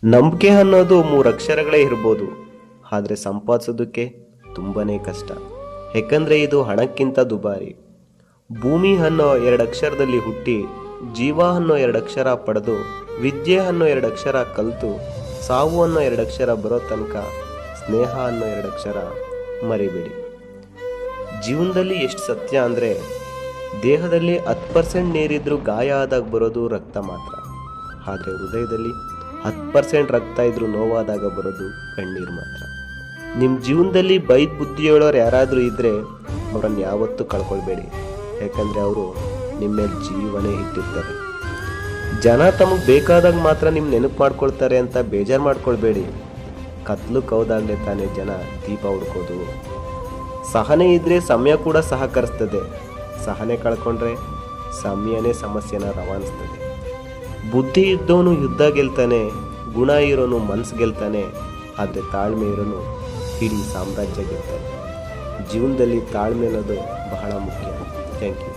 ನಂಬಿಕೆ ಅನ್ನೋದು 3 ಅಕ್ಷರಗಳೇ ಇರ್ಬೋದು, ಆದರೆ ಸಂಪಾದಿಸೋದಕ್ಕೆ ತುಂಬಾನೇ ಕಷ್ಟ. ಯಾಕಂದರೆ ಇದು ಹಣಕ್ಕಿಂತ ದುಬಾರಿ. ಭೂಮಿ ಅನ್ನೋ 2 ಅಕ್ಷರದಲ್ಲಿ ಹುಟ್ಟಿ, ಜೀವ ಅನ್ನೋ 2 ಅಕ್ಷರ ಪಡೆದು, ವಿದ್ಯೆ ಅನ್ನೋ 2 ಅಕ್ಷರ ಕಲಿತು, ಸಾವು ಅನ್ನೋ 2 ಅಕ್ಷರ ಬರೋ ತನಕ ಸ್ನೇಹ ಅನ್ನೋ 2 ಅಕ್ಷರ ಮರಿಬೇಡಿ. ಜೀವನದಲ್ಲಿ ಎಷ್ಟು ಸತ್ಯ ಅಂದರೆ, ದೇಹದಲ್ಲಿ 10% ನೀರಿದ್ರೂ ಗಾಯ ಆದಾಗ ಬರೋದು ರಕ್ತ ಮಾತ್ರ. ಆದರೆ ಹೃದಯದಲ್ಲಿ 10% ರಕ್ತ ಇದ್ರೂ ನೋವಾದಾಗ ಬರೋದು ಕಣ್ಣೀರು ಮಾತ್ರ. ನಿಮ್ಮ ಜೀವನದಲ್ಲಿ ಬೈದ್ ಬುದ್ಧಿ ಹೇಳೋರು ಯಾರಾದರೂ ಇದ್ದರೆ ಅವರನ್ನು ಯಾವತ್ತೂ ಕಳ್ಕೊಳ್ಬೇಡಿ. ಯಾಕಂದರೆ ಅವರು ನಿಮ್ಮ ಮೇಲೆ ಜೀವನೇ ಇಟ್ಟಿರ್ತಾರೆ. ಜನ ತಮಗೆ ಬೇಕಾದಾಗ ಮಾತ್ರ ನಿಮ್ಮ ನೆನಪು ಮಾಡ್ಕೊಳ್ತಾರೆ ಅಂತ ಬೇಜಾರು ಮಾಡ್ಕೊಳ್ಬೇಡಿ. ಕತ್ಲು ಕೌದಾಗಲೇ ತಾನೇ ಜನ ದೀಪ ಹುಡ್ಕೋದು. ಸಹನೆ ಇದ್ದರೆ ಸಮಯ ಕೂಡ ಸಹಕರಿಸ್ತದೆ. ಸಹನೆ ಕಳ್ಕೊಂಡ್ರೆ ಸಮಯನೇ ಸಮಸ್ಯೆನ ರವಾನಿಸ್ತದೆ. ಬುದ್ಧಿ ಇದ್ದವನು ಯುದ್ಧ ಗೆಲ್ತಾನೆ, ಗುಣ ಇರೋನು ಮನಸ್ಸು ಗೆಲ್ತಾನೆ, ಆದರೆ ತಾಳ್ಮೆ ಇರೋನು ಇಡೀ ಸಾಮ್ರಾಜ್ಯ ಗೆಲ್ತಾನೆ. ಜೀವನದಲ್ಲಿ ತಾಳ್ಮೆ ಅನ್ನೋದು ಬಹಳ ಮುಖ್ಯ. Thank you.